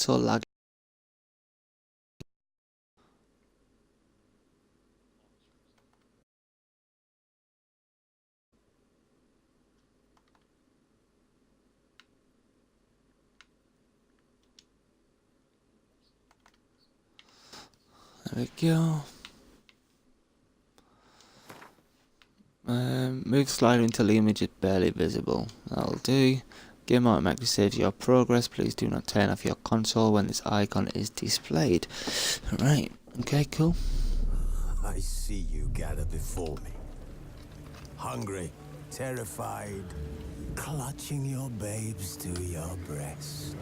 so laggy. There we go. Move slider until the image is barely visible. That'll do. Game automatically saves your progress. Please do not turn off your console when this icon is displayed. Right. Okay, cool. I see you gather before me. Hungry, terrified, clutching your babes to your breast.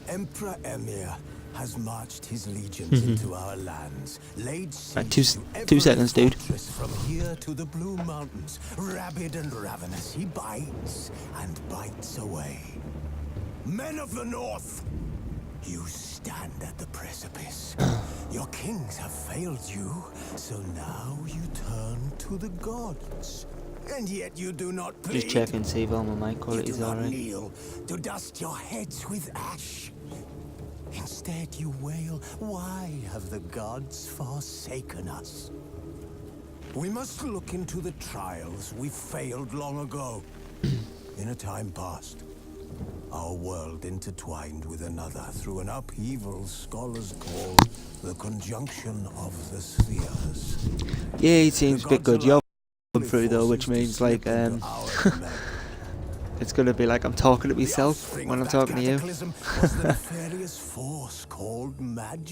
Emperor Emir has marched his legions into our lands, laid siege to every 2 seconds, dude. fortress from here to the Blue Mountains. Rabid and ravenous, he bites and bites away. Men of the North, you stand at the precipice. Your kings have failed you, so now you turn to the gods. And yet you do not plead. Just check and see if all my mic quality You is do not alright. kneel to dust your heads with ash. Instead you wail, why have the gods forsaken us? We must look into the trials we failed long ago. In a time past, our world intertwined with another through an upheaval scholars call the conjunction of the spheres. Yeah, it seems a bit good. You're through though, which means like it's gonna be like I'm talking to myself when I'm talking to you.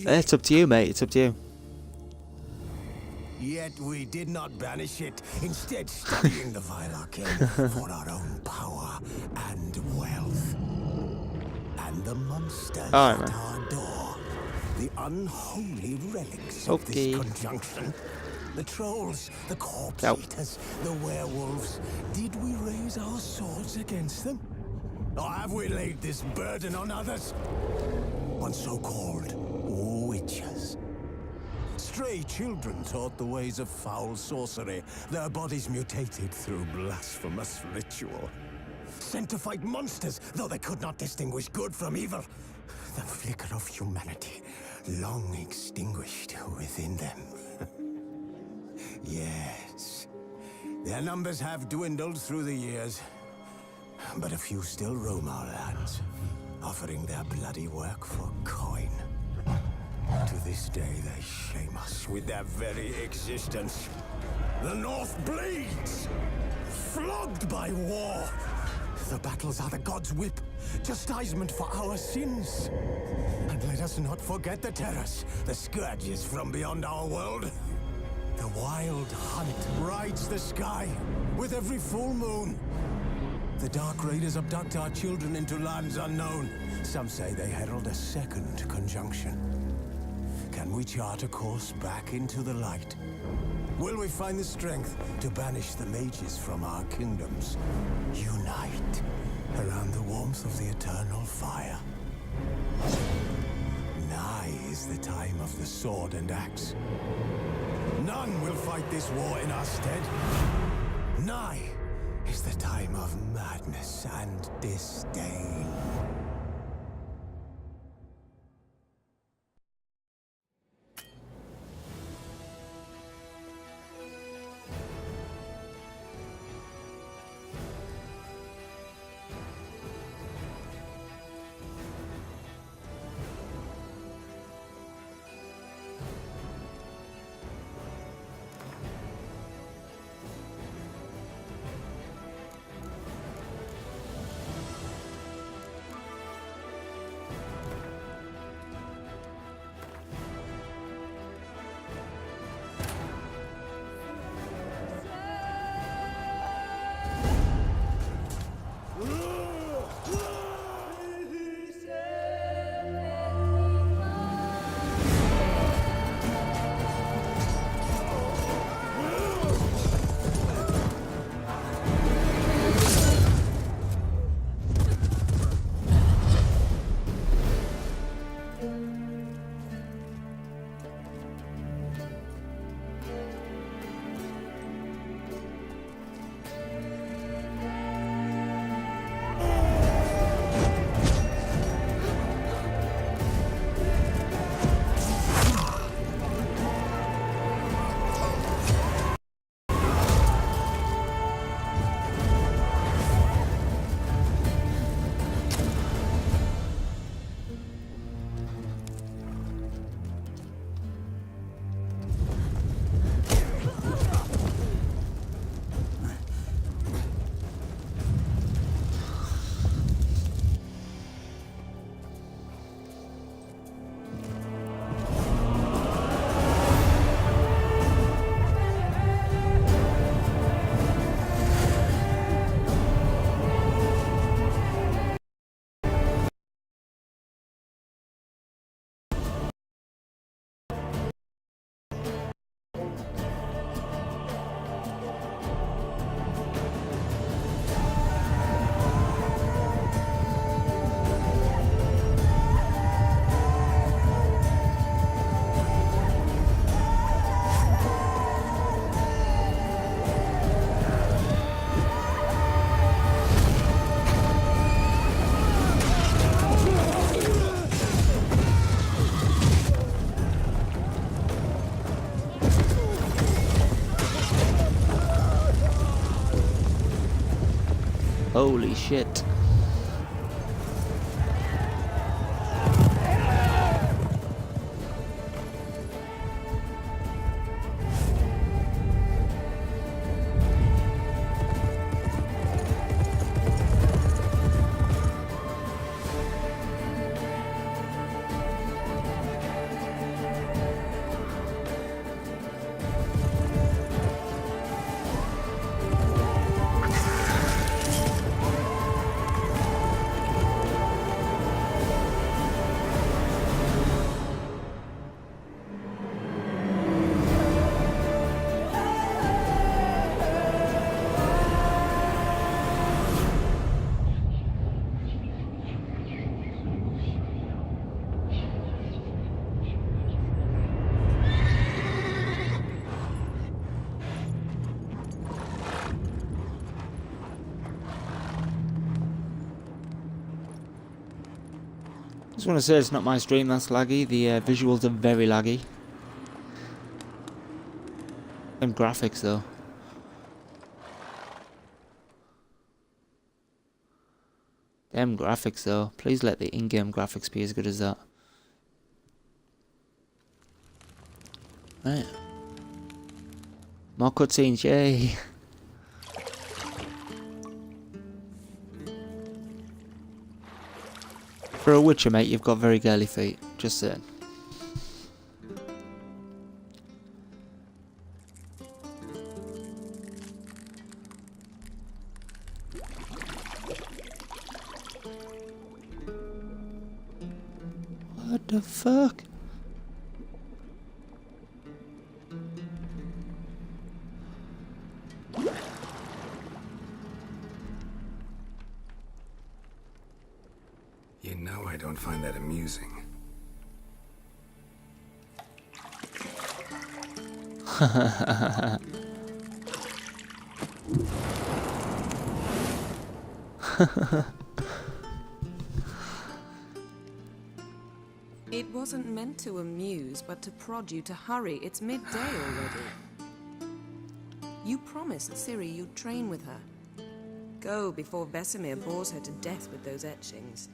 It's up to you, mate. It's up to you. Yet we did not banish it, instead studying the vile arcane for our own power and wealth. And the monsters at our door, the unholy relics of this conjunction. The trolls, the corpse eaters, the werewolves. Did we raise our swords against them? Or have we laid this burden on others? On so-called witches. Stray children taught the ways of foul sorcery, their bodies mutated through blasphemous ritual. Sent to fight monsters, though they could not distinguish good from evil. The flicker of humanity, long extinguished within them. Yes, their numbers have dwindled through the years, but a few still roam our lands, offering their bloody work for coin. To this day, they shame us with their very existence. The North bleeds, flogged by war. The battles are the gods' whip, chastisement for our sins. And let us not forget the terrors, the scourges from beyond our world. The wild hunt rides the sky with every full moon. The Dark Raiders abduct our children into lands unknown. Some say they herald a second conjunction. Can we chart a course back into the light? Will we find the strength to banish the mages from our kingdoms? Unite around the warmth of the eternal fire. Nigh is the time of the sword and axe. None will fight this war in our stead. Nigh is the time of madness and disdain. Holy shit. Just want to say it's not my stream that's laggy, the visuals are very laggy. And graphics though. Them graphics though, please let the in-game graphics be as good as that. Right. More cutscenes, yay! For a Witcher, mate, you've got very girly feet. Just saying. What the fuck? You know I don't find that amusing. It wasn't meant to amuse, but to prod you to hurry. It's midday already. You promised Ciri you'd train with her. Go before Vesemir bores her to death with those etchings.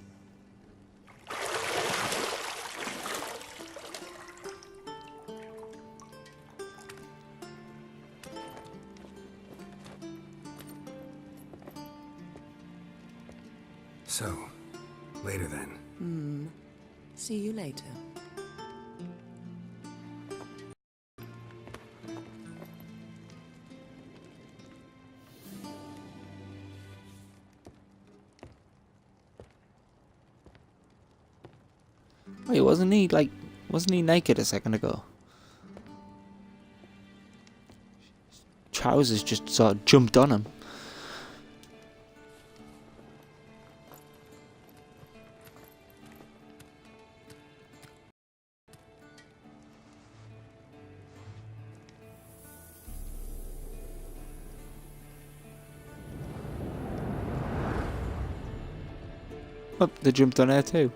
So, later then. See you later. Wait, wasn't he naked a second ago? Trousers just sort of jumped on him. Oh, they jumped on her too.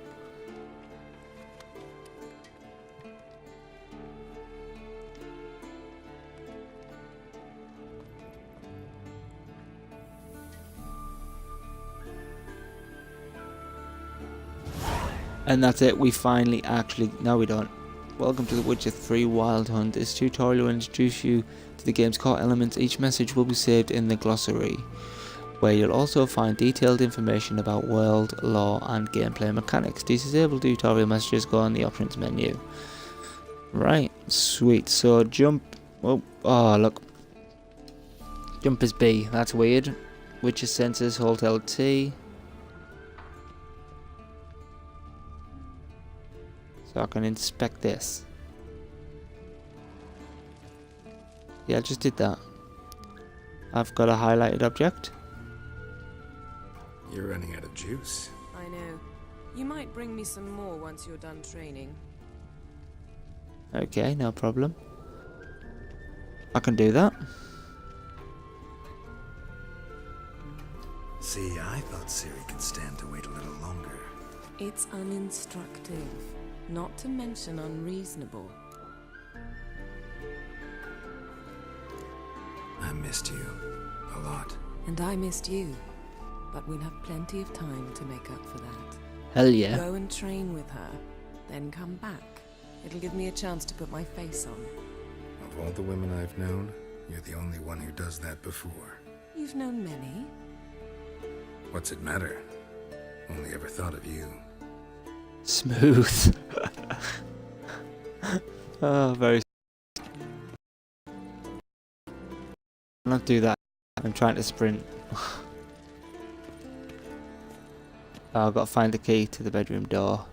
And that's it, we finally actually... No, we don't. Welcome to The Witcher 3 Wild Hunt. This tutorial will introduce you to the game's core elements. Each message will be saved in the glossary, where you'll also find detailed information about world, lore, and gameplay mechanics. To disable tutorial messages, go on the options menu. Right, sweet. So jump... Oh, look. Jump is B. That's weird. Witcher sensors, hold LT. So I can inspect this. Yeah, I just did that. I've got a highlighted object. You're running out of juice. I know. You might bring me some more once you're done training. Okay, no problem. I can do that. See, I thought Ciri could stand to wait a little longer. It's uninstructive, not to mention unreasonable. I missed you. A lot. And I missed you. but we'll have plenty of time to make up for that. Hell yeah. Go and train with her, then come back. It'll give me a chance to put my face on. Of all the women I've known, you're the only one who does that before. You've known many. What's it matter? Only ever thought of you. Smooth. Oh, very. Not do that. I'm trying to sprint. Oh, I've got to find the key to the bedroom door.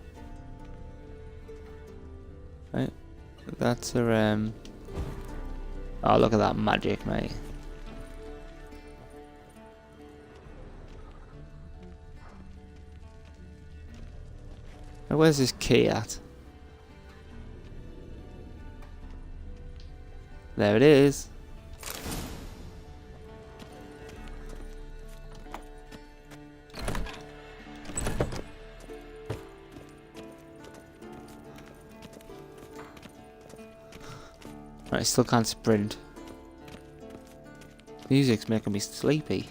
Right. That's her, Oh, look at that magic, mate. Now, where's this key at? There it is. Right, I still can't sprint. Music's making me sleepy.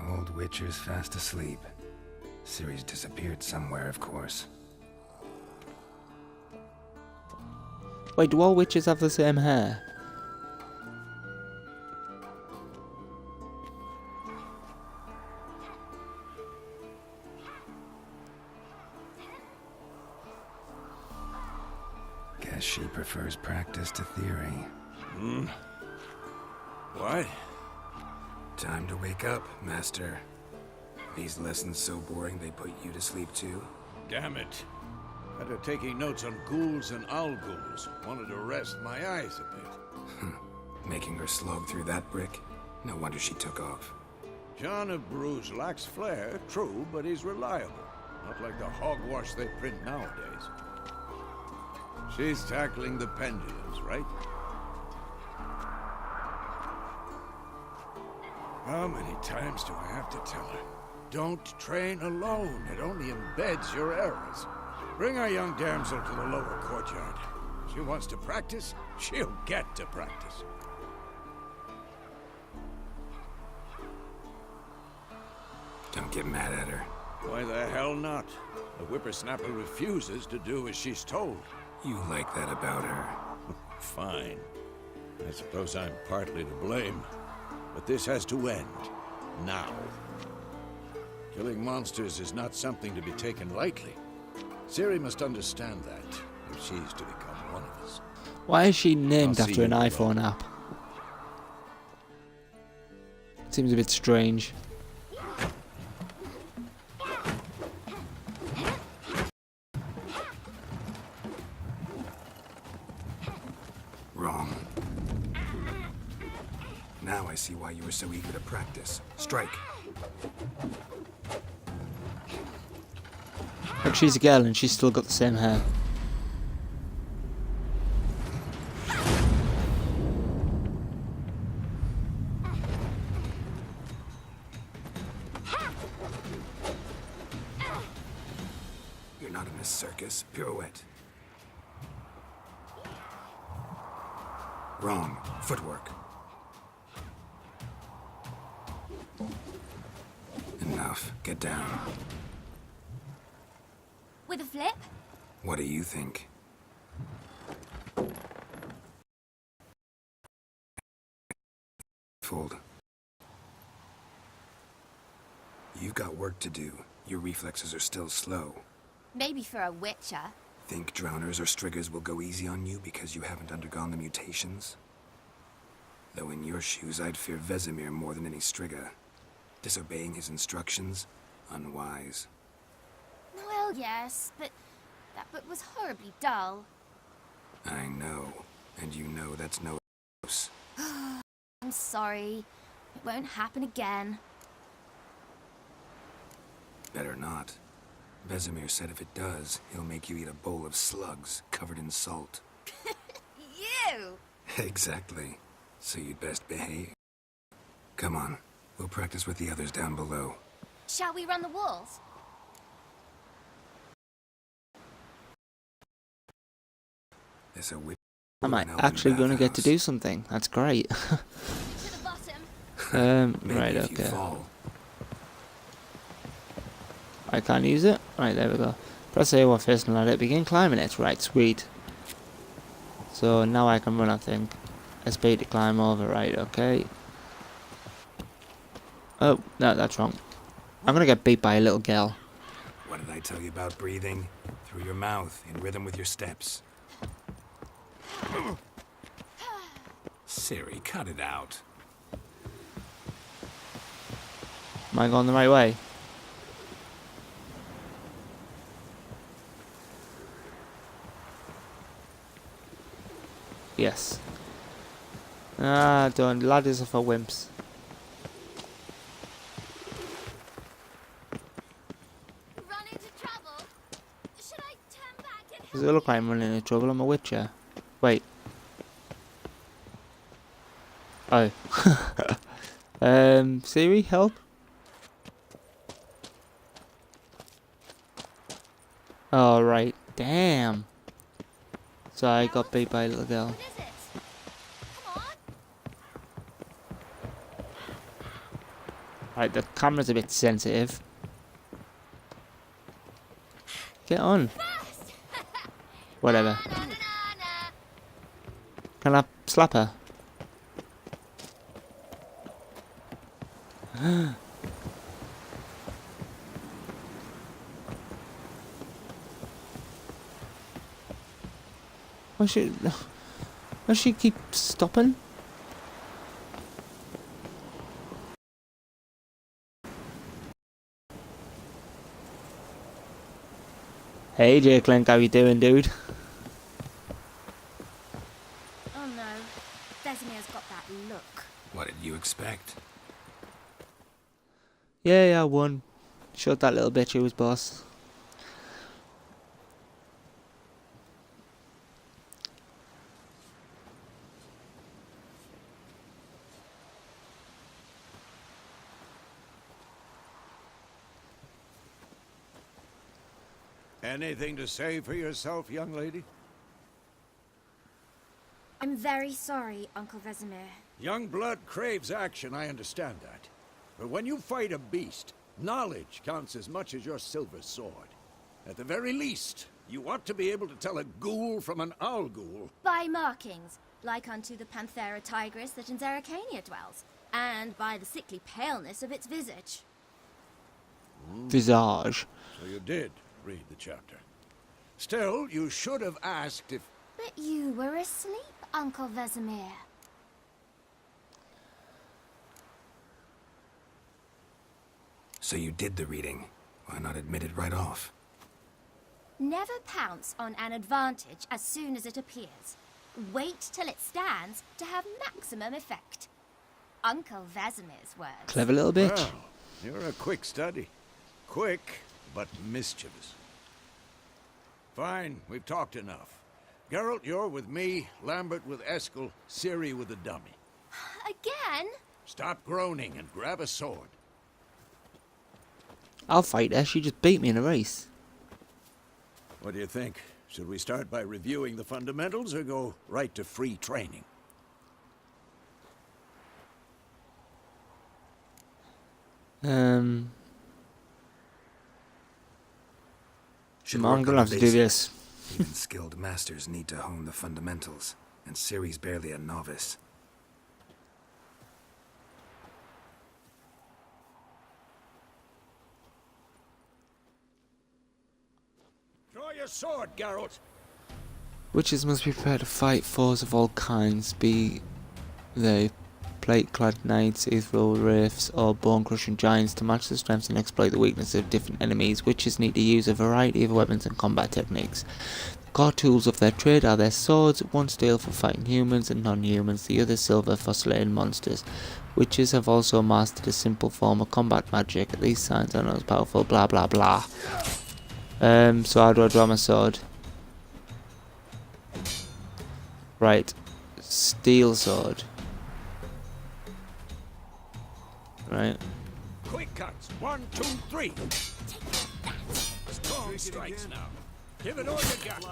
Old Witcher's fast asleep. Ciri's disappeared somewhere, of course. Wait, do all witches have the same hair? Guess she prefers practice to theory. What? Time to wake up, Master. These lessons so boring they put you to sleep too? Damn it. Had her taking notes on ghouls and owl ghouls. Wanted to rest my eyes a bit. Making her slog through that brick? No wonder she took off. John of Bruges lacks flair, true, but he's reliable. Not like the hogwash they print nowadays. She's tackling the pendulums, right? How many times do I have to tell her? Don't train alone. It only embeds your errors. Bring our young damsel to the lower courtyard. She wants to practice, she'll get to practice. Don't get mad at her. Why the hell not? The whippersnapper refuses to do as she's told. You like that about her. Fine. I suppose I'm partly to blame. But this has to end. Now. Killing monsters is not something to be taken lightly. Ciri must understand that, if she's to become one of us. Why is she named I'll see after an you iPhone app? Seems a bit strange. Wrong. Now I see why you were so eager to practice. Strike. Look, she's a girl and she's still got the same hair. You're not in a circus. Pirouette. Wrong. Footwork. Enough. Get down. With a flip? What do you think? Fold. You've got work to do. Your reflexes are still slow. Maybe for a witcher. Think drowners or striggers will go easy on you because you haven't undergone the mutations? Though in your shoes, I'd fear Vesemir more than any strigger. Disobeying his instructions? Unwise. Well, yes, but that book was horribly dull. I know. And you know that's no use. I'm sorry. It won't happen again. Better not. Vesemir said if it does, he'll make you eat a bowl of slugs covered in salt. You! Exactly. So you'd best behave. Come on. We'll practice with the others down below. Shall we run the walls? There's a witch Am I An elven actually going to get to bathhouse. do something? That's great. To the bottom. Maybe Right, if you okay. fall. I can't use it? Right, there we go. Press A while facing at it. Begin climbing it. Right, sweet. So now I can run, I think. SP to climb over. Right, okay. Oh, no, that's wrong. I'm gonna get beat by a little girl. What did I tell you about breathing? Through your mouth, in rhythm with your steps. Siri, cut it out. Am I going the right way? Yes. Ah, don't. Ladders are for wimps. Run into trouble. Should I turn back and Does it look like I'm running into trouble? I'm a witcher. Wait. Oh. Siri, help? Oh, right. Damn. So I got beat by a little girl. What is it? Come on. Right, the camera's a bit sensitive. Get on. Fast. Whatever. Na, na, na, na. Can I slap her? Why she keep stopping? Hey J Clink, how you doing, dude? Oh no. Desire's got that look. What did you expect? Yeah, I won. Showed that little bitch who was boss. Anything to say for yourself, young lady? I'm very sorry, Uncle Vesemir. Young blood craves action, I understand that. But when you fight a beast, knowledge counts as much as your silver sword. At the very least, you ought to be able to tell a ghoul from an owl ghoul. By markings, like unto the Panthera tigris that in Zerrikania dwells, and by the sickly paleness of its visage. Visage. So you did read the chapter. Still, you should have asked if... But you were asleep, Uncle Vesemir. So you did the reading. Why not admit it right off? Never pounce on an advantage as soon as it appears. Wait till it stands to have maximum effect. Uncle Vesemir's words. Clever little bitch. Well, you're a quick study. Quick, but mischievous. Fine, we've talked enough. Geralt, you're with me, Lambert with Eskel, Ciri with the dummy. Again? Stop groaning and grab a sword. I'll fight her. She just beat me in a race. What do you think? Should we start by reviewing the fundamentals or go right to free training? Should I'm work gonna on have the to do basics. this. Even skilled masters need to hone the fundamentals, and Ciri's barely a novice. Draw your sword, Geralt! Witches must be prepared to fight foes of all kinds, be they plate-clad knights, ethereal wraiths, or bone-crushing giants. To match the strengths and exploit the weaknesses of different enemies, witches need to use a variety of weapons and combat techniques. The core tools of their trade are their swords, one steel for fighting humans and non-humans, the other silver for slaying monsters. Witches have also mastered a simple form of combat magic. These signs are not as powerful, blah blah blah. So how do I draw my sword? Right. Steel sword. Right. Quick cuts! 1, 2, 3! Strong strikes now. Give it all you got.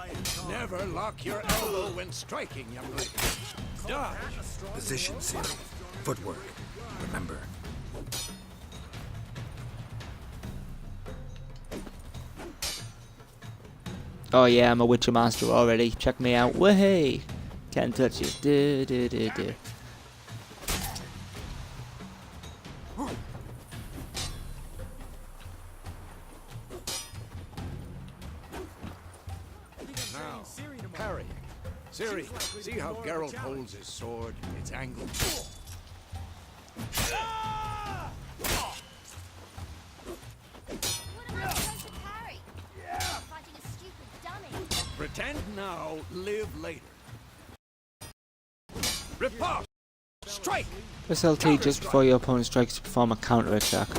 Never lock your elbow when striking, young lady. Dodge. Position, Siri. Footwork. Remember. Oh yeah, I'm a Witcher Master already. Check me out. Wahey! Can't touch you. Do, do, do, do. Now, parry. Siri, see how Geralt holds his sword? It's angled. What am I supposed to parry? I'm fighting a stupid dummy. Pretend now, live later. Riposte! Strike! Press LT just before your opponent strikes to perform a counter attack.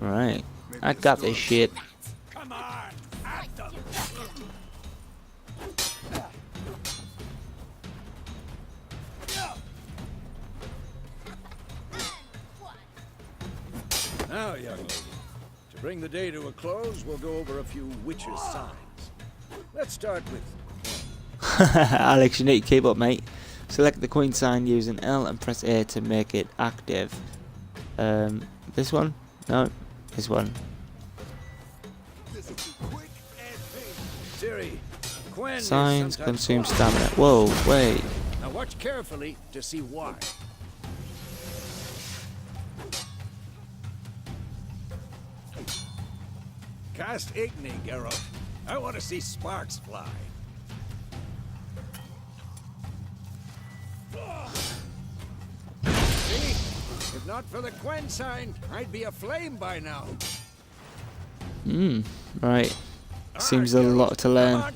Right. I got this shit. Come on! Act them! Now, young lady, to bring the day to a close, we'll go over a few witches' signs. Let's start with... Alex, you need to keep up, mate. Select the Queen sign using L and press A to make it active. This one? No, this one. Siri, Quen Signs is sometimes consume blind. stamina. Whoa, wait. Now watch carefully to see why. Cast Igni, Geralt. I want to see sparks fly. See? If not for the Quen sign, I'd be aflame by now. Right. Seems a Alright, Geralt, lot to come learn. on.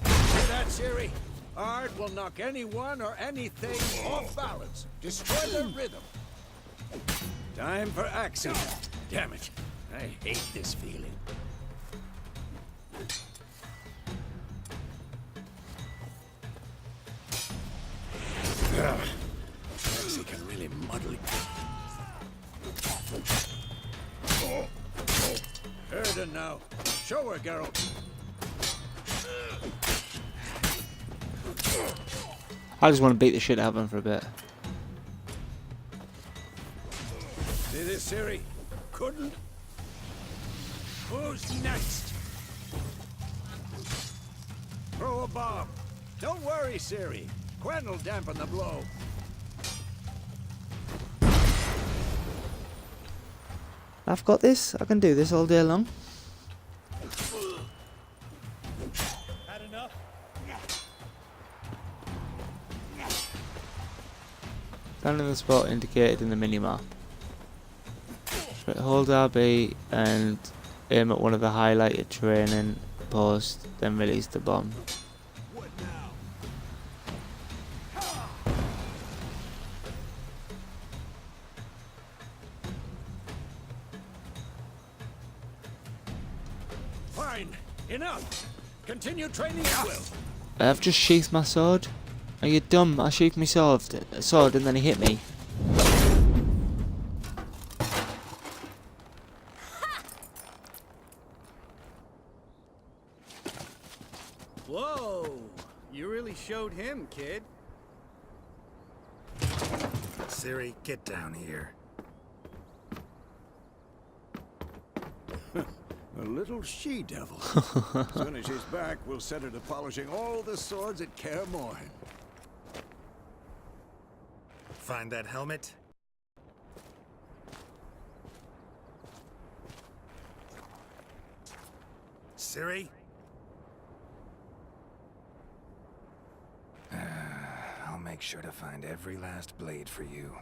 Hear that, Siri? Art will knock anyone or anything off balance. Destroy their rhythm. Time for action. Damn it. I hate this feeling. Axie can really muddle it. Erden now. Show her, Geralt. I just want to beat the shit out of him for a bit. See this, Siri? Couldn't. Who's next? Throw a bomb. Don't worry, Siri. Quen will dampen the blow. I've got this. I can do this all day long. Had enough? Stand in the spot indicated in the minimap. Hold RB and aim at one of the highlighted training posts, then release the bomb. What now? Fine. Enough. Continue training at will. I've just sheathed my sword. Are you dumb? I sheathed my sword and then he hit me. Whoa! You really showed him, kid. Siri, get down here. A little she-devil. As soon as she's back, we'll set her to polishing all the swords at Kaer Morhen. Find that helmet? Siri? I'll make sure to find every last blade for you.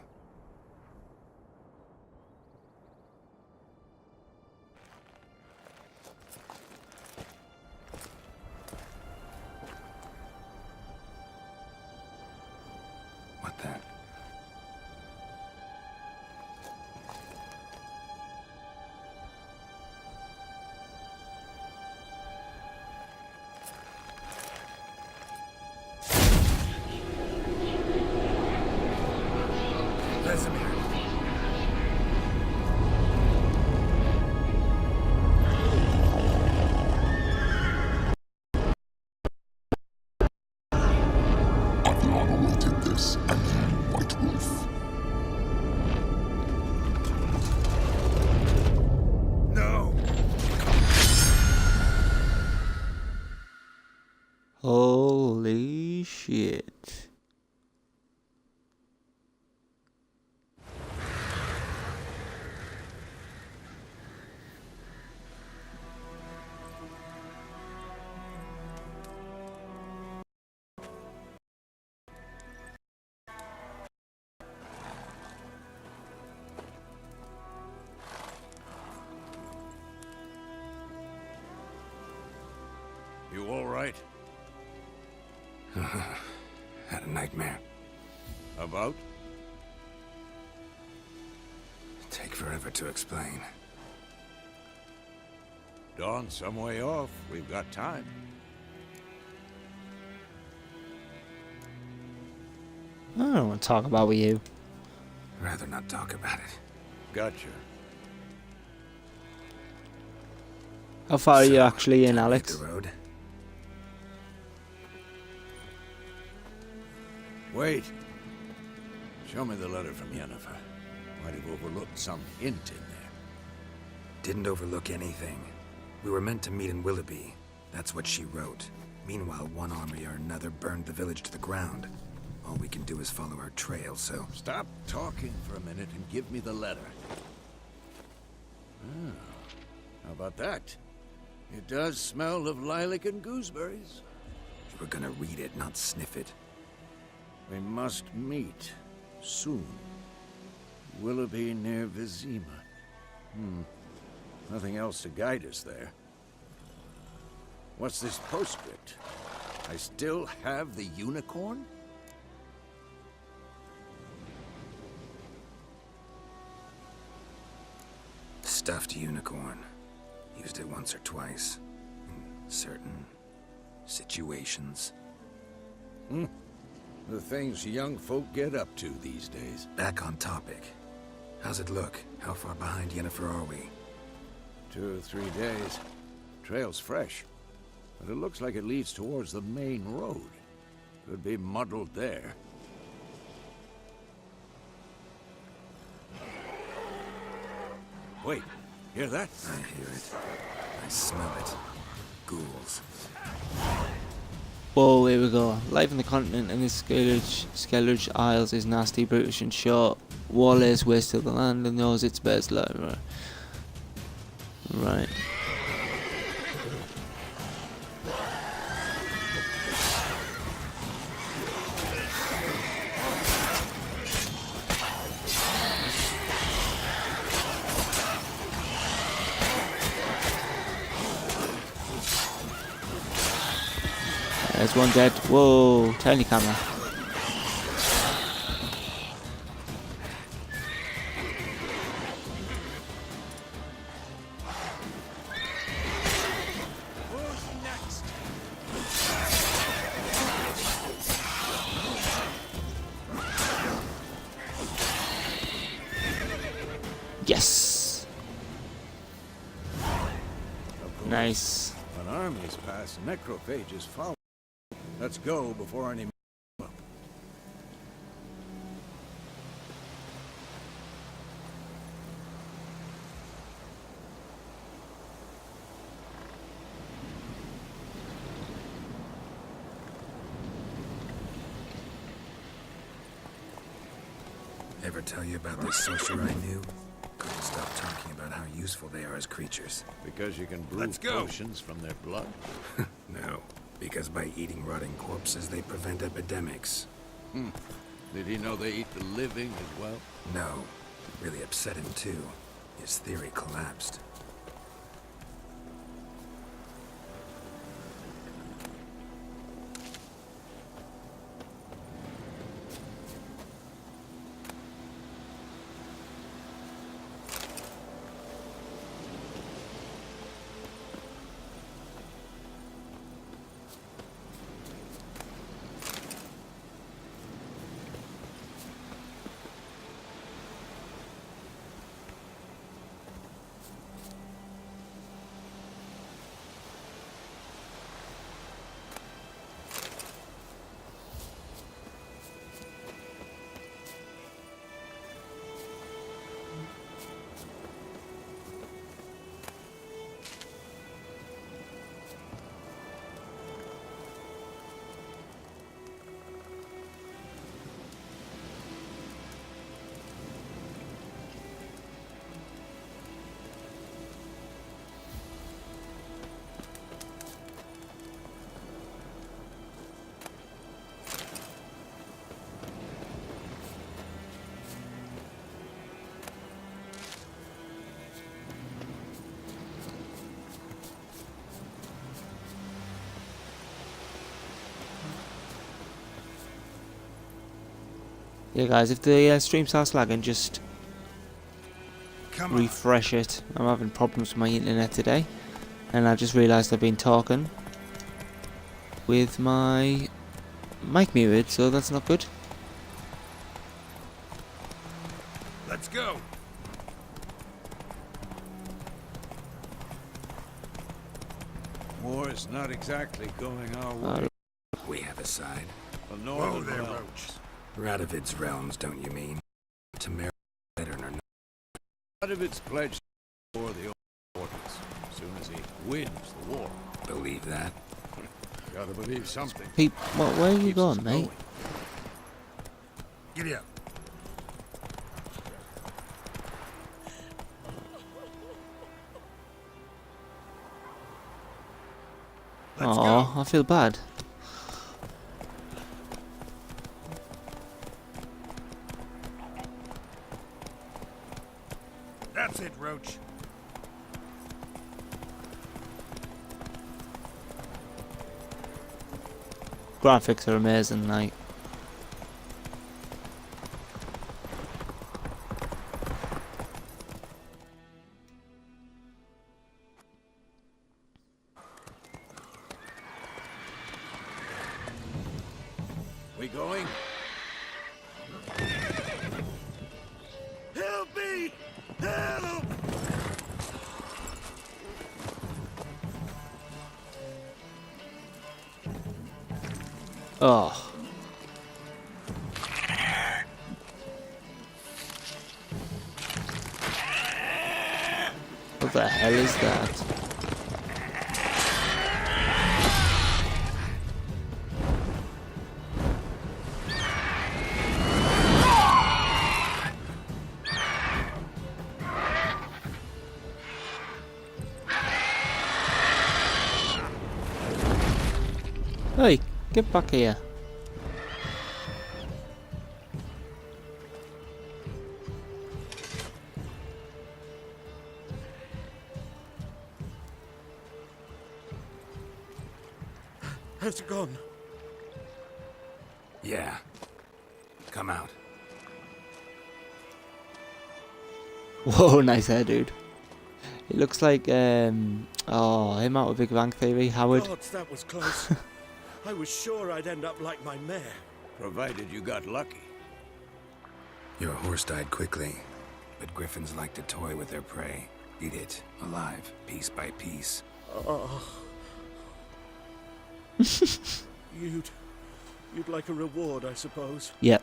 What the? Vesemir. nightmare. About? Take forever to explain. Dawn's some way off. We've got time. I don't want to talk about with you. Rather not talk about it. Gotcha. How far are you So, actually in, time to hit Alex? the road. Wait. Show me the letter from Yennefer. Might have overlooked some hint in there. Didn't overlook anything. We were meant to meet in Willoughby. That's what she wrote. Meanwhile, one army or another burned the village to the ground. All we can do is follow our trail, so... Stop talking for a minute and give me the letter. Ah, how about that? It does smell of lilac and gooseberries. You were gonna read it, not sniff it. We must meet. Soon. Willoughby near Vizima. Nothing else to guide us there. What's this postscript? I still have the unicorn? Stuffed unicorn. Used it once or twice. In certain situations. The things young folk get up to these days. Back on topic. How's it look? How far behind Yennefer are we? 2 or 3 days. Trail's fresh, but it looks like it leads towards the main road. Could be muddled there. Wait, hear that? I hear it. I smell it. Ghouls. Whoa, here we go. Life on the continent in the Skellige Isles is nasty, brutish and short. War lays waste to the land and knows its best life. Right. There's one dead. Whoa, tiny camera. Yes. Nice. When armies pass, necrophages follow. Let's go before any... Ever tell you about this sorcerer I knew? Couldn't stop talking about how useful they are as creatures. Because you can brew Let's go. potions from their blood. No, because by eating rotting corpses, they prevent epidemics. Did he know they eat the living as well? No, really upset him too. His theory collapsed. Yeah, guys, if the stream starts lagging, just Come on. refresh it. I'm having problems with my internet today, and I just realised I've been talking with my mic muted, so that's not good. Let's go. War is not exactly going our way. We have a side. The northern there, realms. Radovid's realms, don't you mean? To marry veteran or not? Radovid's pledged for the orders as soon as he wins the war. Believe that? Gotta believe something. Pete, where are you Keeps us going, mate? Giddy up. Let's Aw, I feel bad. That's it, Roach. Graphics are amazing, like. We going? Help me! Help! Oh. What the hell is that? Hey, get back here. How's it gone? Yeah. Come out. Whoa, nice hair, dude. It looks like, him out of Big Bang Theory, Howard. Gods, that was close. I was sure I'd end up like my mare. Provided you got lucky. Your horse died quickly, but griffins like to toy with their prey. Eat it, alive, piece by piece. Oh. You'd like a reward, I suppose. Yep.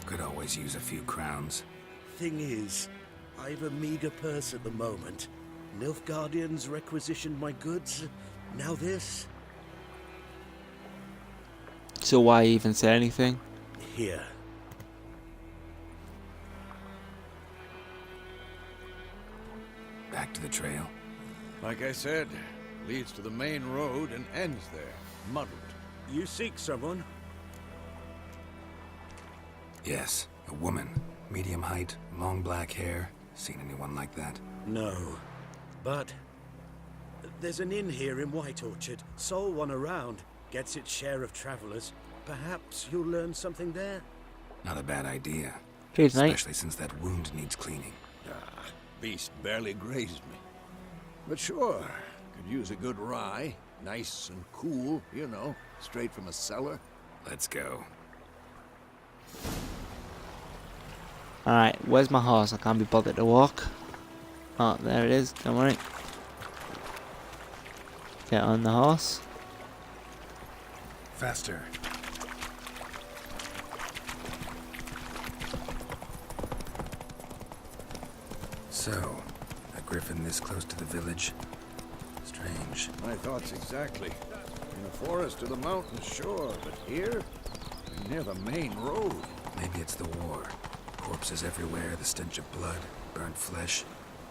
Could always use a few crowns. Thing is, I've a meager purse at the moment. Nilfgaardians requisitioned my goods. Now this. So why even say anything? Here. Back to the trail. Like I said, leads to the main road and ends there, muddled. You seek someone? Yes, a woman. Medium height, long black hair. Seen anyone like that? No. But there's an inn here in White Orchard. Sole one around. Gets its share of travelers. Perhaps you'll learn something there? Not a bad idea. Cheers, mate. Especially since that wound needs cleaning. Ah, beast barely grazed me. But sure, could use a good rye. Nice and cool, you know, straight from a cellar. Let's go. Alright, where's my horse? I can't be bothered to walk. Oh, there it is. Don't worry. Get on the horse. Faster. So, a griffin this close to the village? Strange. My thoughts exactly. In the forest or the mountains, sure, but here? Near the main road. Maybe it's the war. Corpses everywhere, the stench of blood, burnt flesh.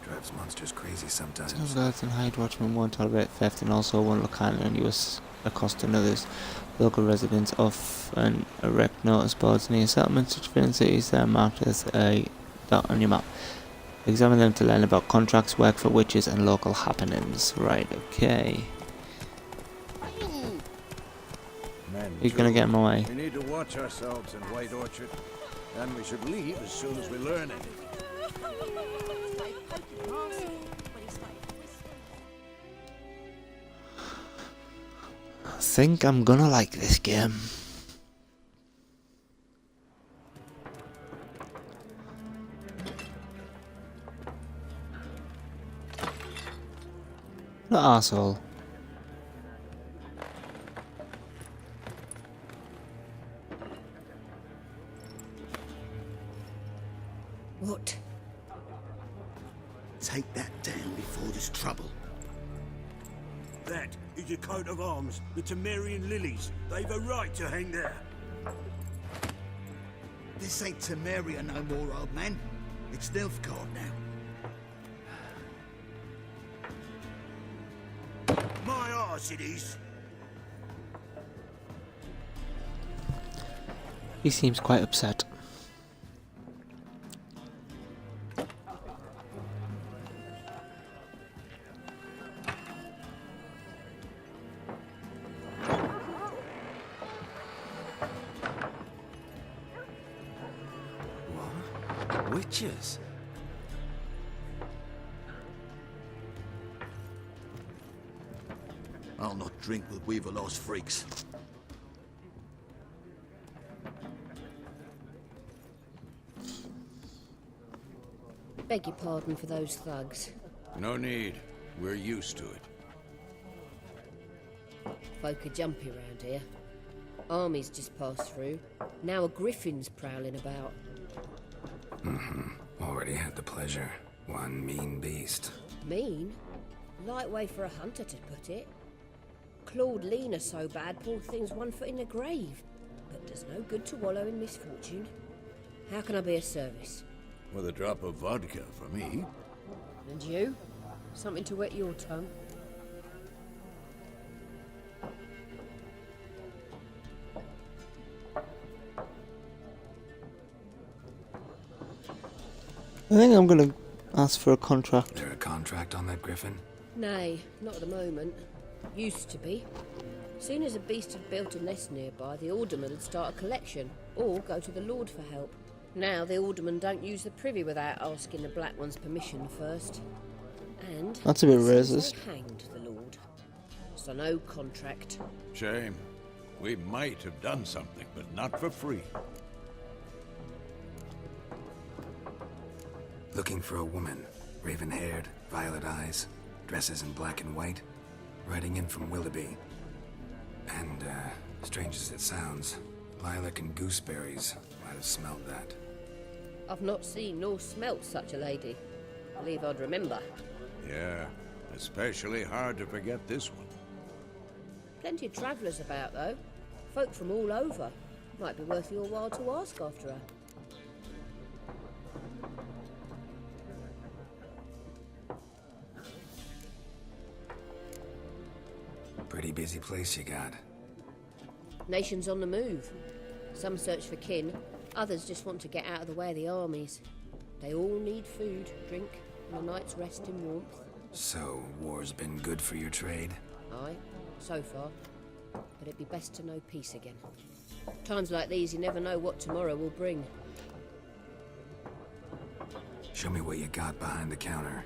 Drives monsters crazy sometimes. Some guards and hired watchmen won't tolerate theft and also won't look kindly on US accosting others. Local residents often erect notice boards near settlements which fill in cities that are marked as a dot on your map. Examine them to learn about contracts, work for witches and local happenings. Right, okay. And You're gonna get in my way. we need to watch ourselves in White Orchard, and we should leave as soon as we learn anything. I think I'm gonna like this game. What an arsehole. What? Take that down before there's trouble. That is your coat of arms, the Temerian lilies. They've a right to hang there. This ain't Temeria no more, old man. It's Nilfgaard now. My arse it is. He seems quite upset. What? Witches? I'll not drink with Weaverlaw's freaks. Beg your pardon for those thugs. No need. We're used to it. Folk are jumpy round here. Armies just passed through. Now a griffin's prowling about. Already had the pleasure. One mean beast. Mean? Light way for a hunter to put it. Clawed Lena so bad, poor thing's 1 foot in the grave. But does no good to wallow in misfortune. How can I be of service? With a drop of vodka for me. And you? Something to wet your tongue? I think I'm gonna ask for a contract. There a contract on that griffin? Nay, not at the moment. Used to be. Soon as a beast had built a nest nearby, the alderman would start a collection, or go to the Lord for help. Now the alderman don't use the privy without asking the Black One's permission first. And That's a bit since racist. they hanged the Lord. So no contract. Shame. We might have done something, but not for free. Looking for a woman. Raven-haired, violet eyes, dresses in black and white. Riding in from Willoughby. And, strange as it sounds, lilac and gooseberries might have smelled that. I've not seen nor smelt such a lady. Believe I'd remember. Yeah, especially hard to forget this one. Plenty of travellers about, though. Folk from all over. Might be worth your while to ask after her. Pretty busy place you got. Nations on the move. Some search for kin, others just want to get out of the way of the armies. They all need food, drink, and a night's rest in warmth. So, war's been good for your trade? Aye, so far. But it'd be best to know peace again. Times like these, you never know what tomorrow will bring. Show me what you got behind the counter.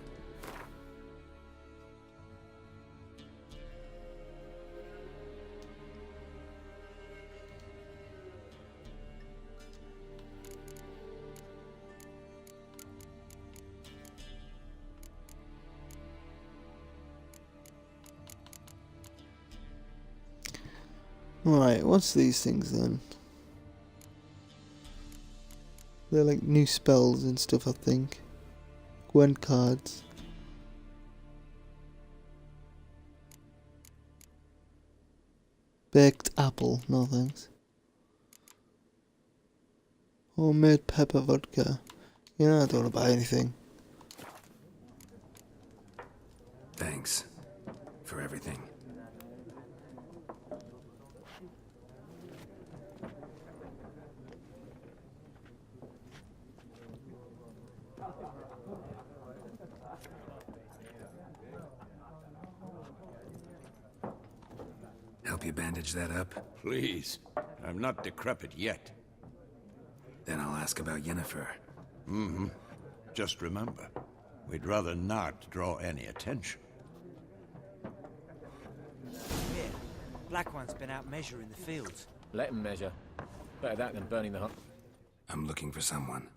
Right, what's these things then? They're like new spells and stuff, I think. Gwent cards. Baked apple, no thanks. Homemade pepper vodka. You know, I don't want to buy anything. Thanks. For everything. Help you bandage that up? Please. I'm not decrepit yet. Then I'll ask about Yennefer. Mm-hmm. Just remember, we'd rather not draw any attention. Yeah, Black One's been out measuring the fields. Let him measure. Better that than burning the hut. I'm looking for someone.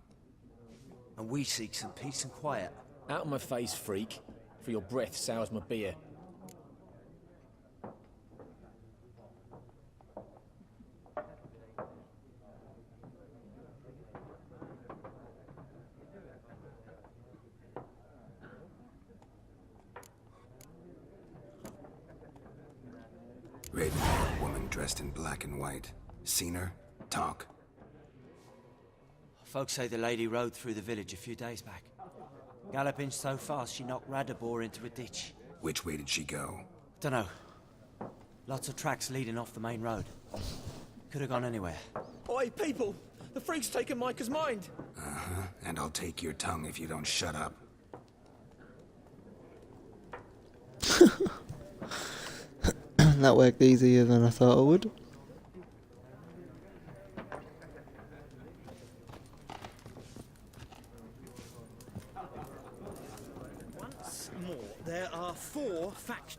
And we seek some peace and quiet. Out of my face, freak. For your breath sours my beer. Raven-haired woman dressed in black and white. Seen her? Talk. Folks say the lady rode through the village a few days back. Galloping so fast she knocked Radabor into a ditch. Which way did she go? Dunno. Lots of tracks leading off the main road. Could have gone anywhere. Oi, people! The freak's taken Micah's mind! Uh-huh. And I'll take your tongue if you don't shut up. That worked easier than I thought it would. Once more, there are 4 factions.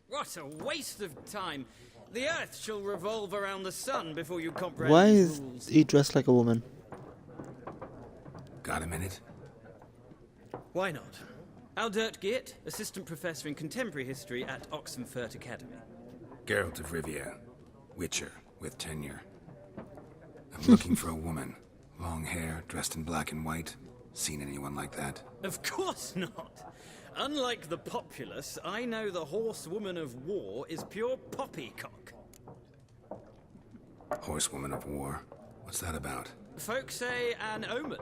What a waste of time. The Earth shall revolve around the sun before you comprehend Why these is rules. he dressed like a woman? Got a minute? Why not? Aldert Geert, Assistant Professor in Contemporary History at Oxenfurt Academy. Geralt of Rivia. Witcher, with tenure. I'm looking for a woman. Long hair, dressed in black and white. Seen anyone like that? Of course not. Unlike the populace, I know the horsewoman of war is pure poppycock. Horsewoman of war? What's that about? Folks say an omen.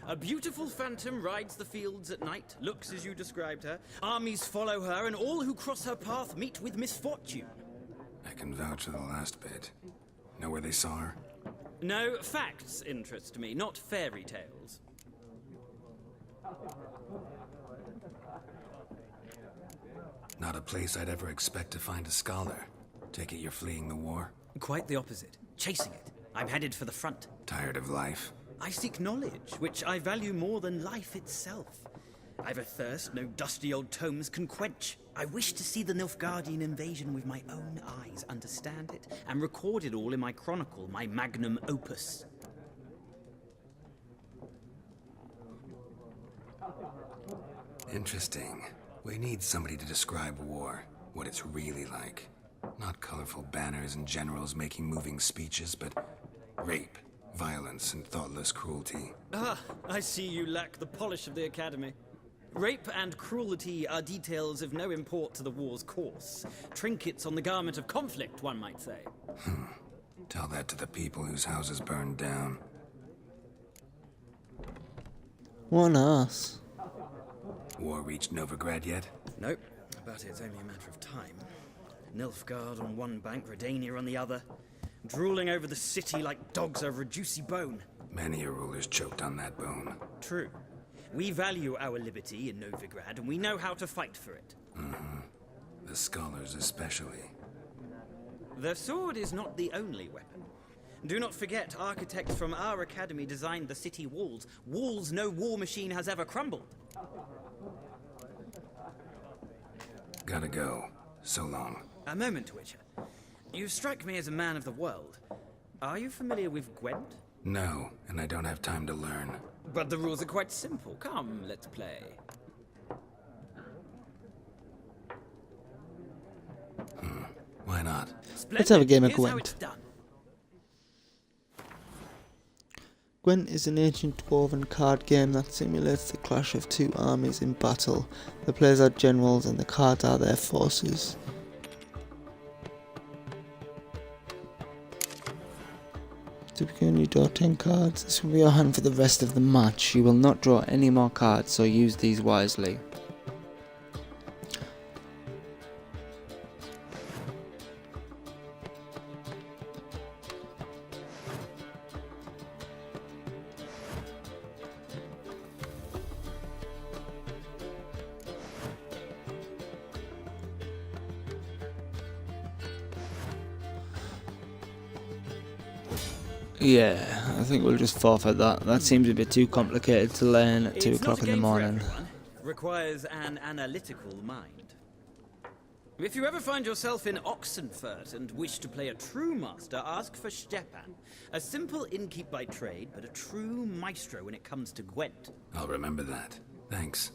A beautiful phantom rides the fields at night, looks as you described her. Armies follow her, and all who cross her path meet with misfortune. I can vouch for the last bit. Know where they saw her? No, facts interest me, not fairy tales. Not a place I'd ever expect to find a scholar. Take it you're fleeing the war? Quite the opposite. Chasing it. I'm headed for the front. Tired of life? I seek knowledge, which I value more than life itself. I've a thirst no dusty old tomes can quench. I wish to see the Nilfgaardian invasion with my own eyes, understand it, and record it all in my chronicle, my magnum opus. Interesting. We need somebody to describe war, what it's really like. Not colorful banners and generals making moving speeches, but rape, violence, and thoughtless cruelty. Ah, I see you lack the polish of the Academy. Rape and cruelty are details of no import to the war's course. Trinkets on the garment of conflict, one might say. Tell that to the people whose houses burned down. What an ass. War reached Novigrad yet? Nope, but it's only a matter of time. Nilfgaard on one bank, Redania on the other, drooling over the city like dogs over a juicy bone. Many a ruler's choked on that bone. True. We value our liberty in Novigrad, and we know how to fight for it. The scholars especially. The sword is not the only weapon. Do not forget, architects from our academy designed the city walls. Walls no war machine has ever crumbled. Gotta go. So long. A moment, Witcher. You strike me as a man of the world. Are you familiar with Gwent? No, and I don't have time to learn. But the rules are quite simple. Come, let's play. Why not? Splendid. Let's have a game of Here's how Gwent. it's done. Gwent is an ancient dwarven card game that simulates the clash of two armies in battle. The players are generals and the cards are their forces. To begin, you draw 10 cards. This will be your hand for the rest of the match. You will not draw any more cards, so use these wisely. Yeah, I think we'll just forfeit that. That seems a bit too complicated to learn at 2 It's o'clock not a in the game for morning. everyone. Requires an analytical mind. If you ever find yourself in Oxenfurt and wish to play a true master, ask for Stepan. A simple innkeep by trade, but a true maestro when it comes to Gwent. I'll remember that. Thanks.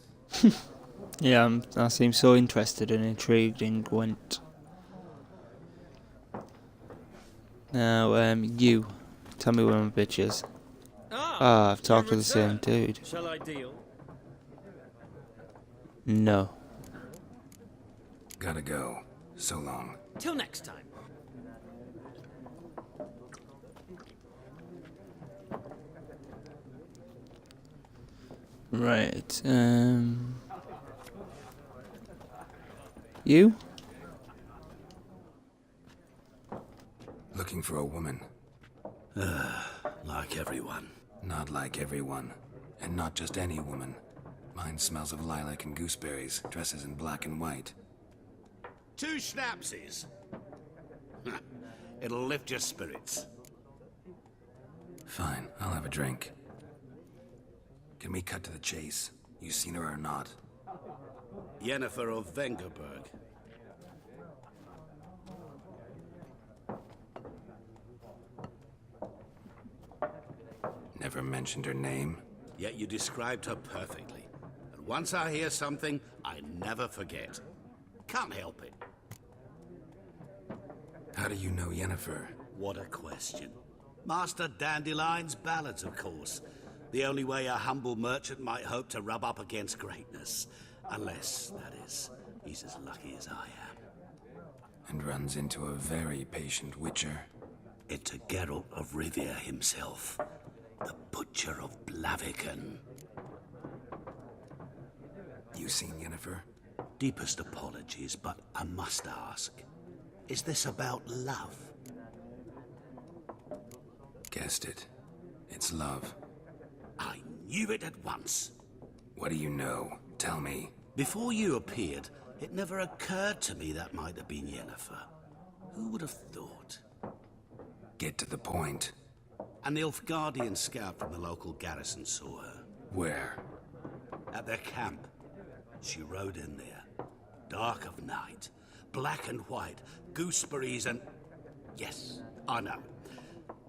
Yeah, I seem so interested and intrigued in Gwent. Now, you. Tell me where my bitch is. Ah, I've talked to the same dude. Shall I deal? No. Gotta go. So long. Till next time. Right, you? Looking for a woman. Like everyone. Not like everyone. And not just any woman. Mine smells of lilac and gooseberries, dresses in black and white. 2 schnapsies. It'll lift your spirits. Fine, I'll have a drink. Can we cut to the chase? You seen her or not? Yennefer of Vengerberg. Never mentioned her name. Yet you described her perfectly. And once I hear something, I never forget. Can't help it. How do you know Yennefer? What a question. Master Dandelion's ballads, of course. The only way a humble merchant might hope to rub up against greatness. Unless, that is, he's as lucky as I am. And runs into a very patient witcher. It's a Geralt of Rivia himself. The Butcher of Blaviken. You seen Yennefer? Deepest apologies, but I must ask. Is this about love? Guessed it. It's love. I knew it at once. What do you know? Tell me. Before you appeared, it never occurred to me that might have been Yennefer. Who would have thought? Get to the point. An Nilfgaardian scout from the local garrison saw her. Where? At their camp. She rode in there. Dark of night. Black and white. Gooseberries and... Yes, I know.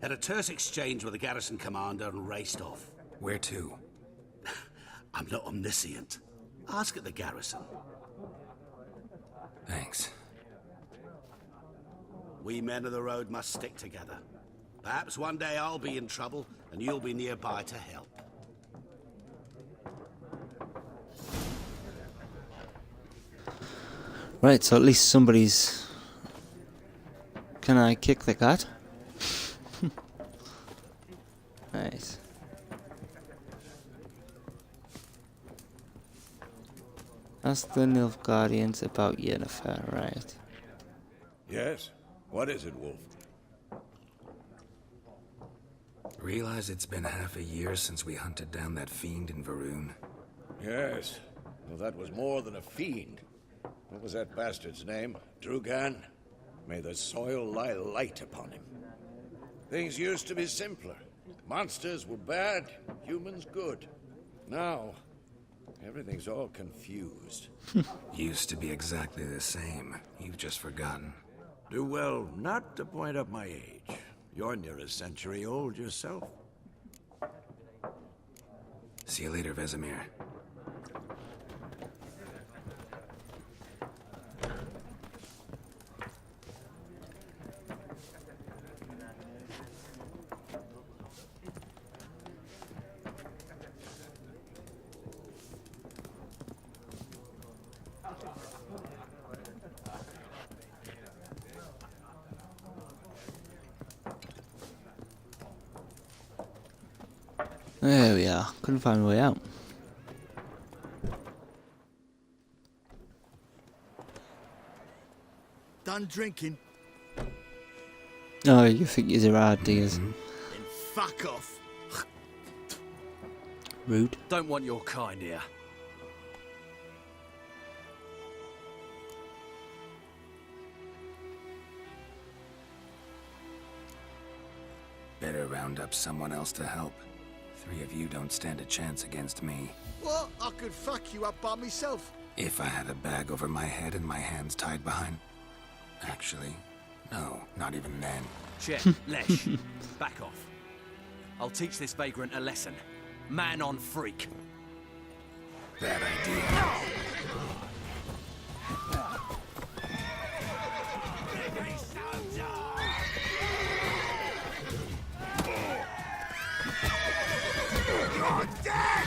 Had a terse exchange with the garrison commander and raced off. Where to? I'm not omniscient. Ask at the garrison. Thanks. We men of the road must stick together. Perhaps one day I'll be in trouble and you'll be nearby to help. Right, so at least somebody's... Can I kick the cat? Nice. Ask the Nilfgaardians about Yennefer, right? Yes? What is it, Wolf? Realize it's been half a year since we hunted down that fiend in Varun? Yes. Well, that was more than a fiend. What was that bastard's name? Drugan? May the soil lie light upon him. Things used to be simpler. Monsters were bad, humans good. Now, everything's all confused. Used to be exactly the same. You've just forgotten. Do well not to point up my age. You're near a century old yourself. See you later, Vesemir. There we are. Couldn't find a way out. Done drinking? Oh, you think you're hard, do you? Then fuck off. Rude. Don't want your kind here. Better round up someone else to help. 3 of you don't stand a chance against me. What? I could fuck you up by myself. If I had a bag over my head and my hands tied behind... Actually, no, not even then. Shit, Lesh. Back off. I'll teach this vagrant a lesson. Man on freak. Bad idea. You're dead!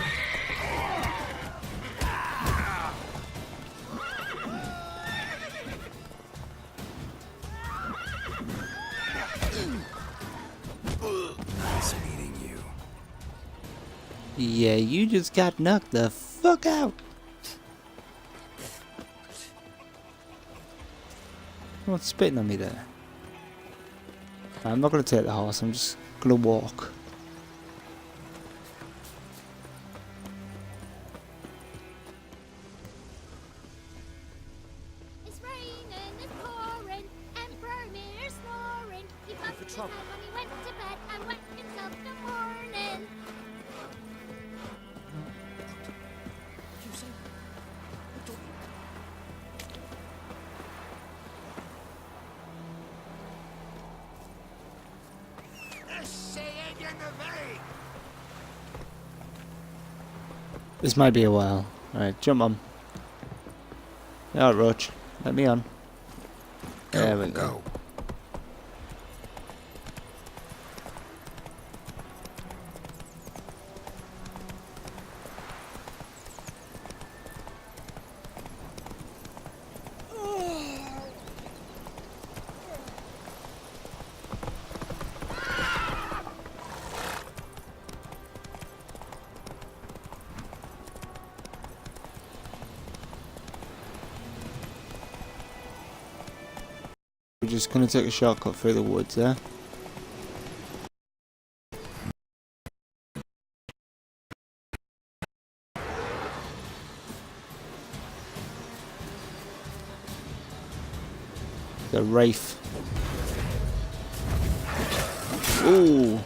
Nice meeting you. Yeah, you just got knocked the fuck out. What's spitting on me there? I'm not gonna take the horse, I'm just gonna walk. It's raining, it's pouring, Emperor Mir snoring. He bumped his head when he went to bed and wet himself in the morning. This might be a while. Alright, jump on. Alright, Roach. Let me on. There we go. We're just gonna take a shortcut through the woods there. The Wraith. Ooh.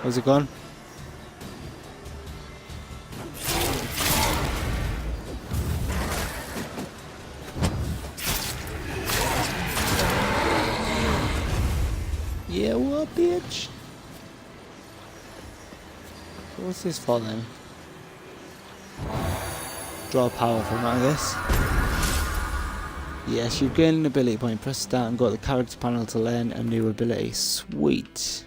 How's it gone? Yeah, what, bitch? What's this for then? Draw power from that, I guess. Yes, you've gained an ability point. Press start and go to the character panel to learn a new ability. Sweet.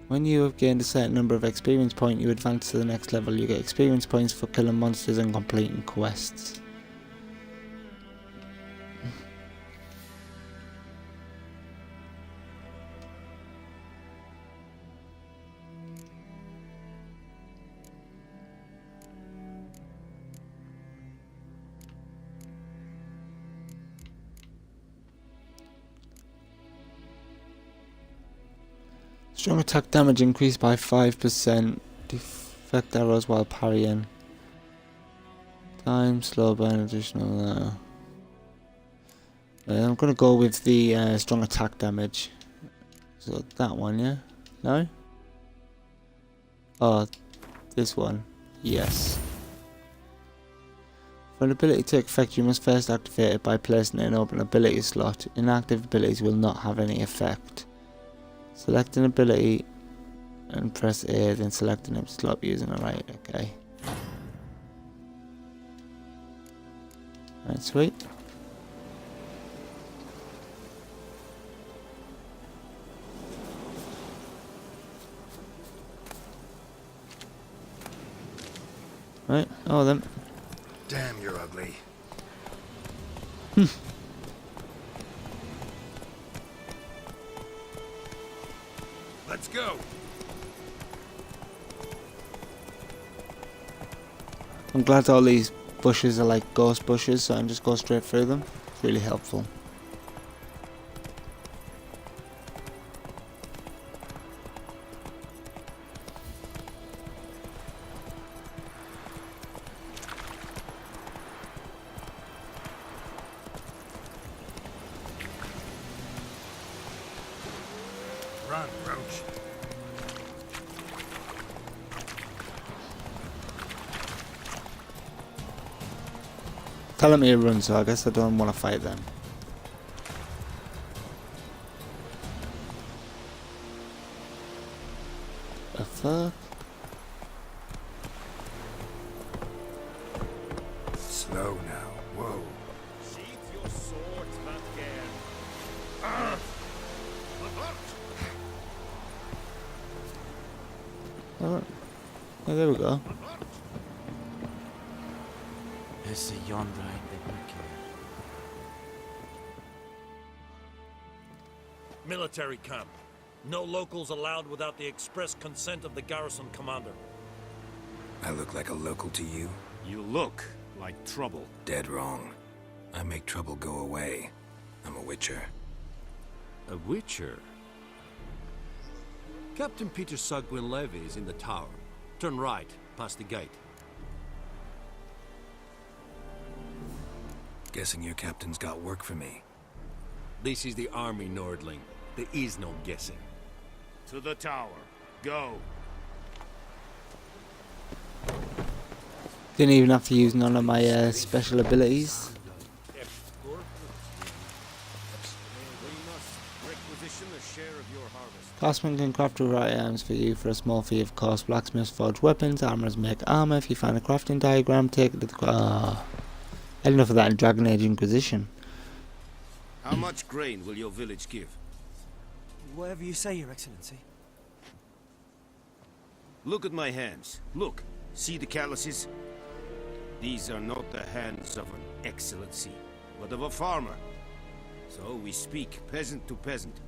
When you have gained a certain number of experience points, you advance to the next level. You get experience points for killing monsters and completing quests. Strong attack damage increased by 5%. Deflect arrows while parrying. Time, slow burn, additional. I'm gonna go with the strong attack damage. So that one, yeah? No? Oh, this one. Yes. For an ability to take effect, you must first activate it by placing it in an open ability slot. Inactive abilities will not have any effect. Select an ability and press A, then select an empty slot using the right. Okay. Right, sweet. Right, oh then. Damn, you're ugly. Let's go. I'm glad all these bushes are like ghost bushes, so I can just go straight through them. It's really helpful. Run, Roach. Telling me to run, so I guess I don't want to fight them. The fuck? Slow now. Whoa. Sheath your sword, Vatger. Oh, there we go. It's a yonder, ain't they, Military camp. No locals allowed without the express consent of the garrison commander. I look like a local to you? You look like trouble. Dead wrong. I make trouble go away. I'm a witcher. A witcher? Captain Peter Sugwin Levy is in the tower. Turn right, past the gate. Guessing your captain's got work for me. This is the army, Nordling. There is no guessing. To the tower. Go. Didn't even have to use none of my special abilities. Craftsmen can craft the right items for you for a small fee, of course. Blacksmiths forge weapons, armorers make armor. If you find a crafting diagram, take it to the I had enough of that in Dragon Age Inquisition. How much grain will your village give? Whatever you say, Your Excellency. Look at my hands. Look. See the calluses? These are not the hands of an excellency, but of a farmer. So we speak peasant to peasant.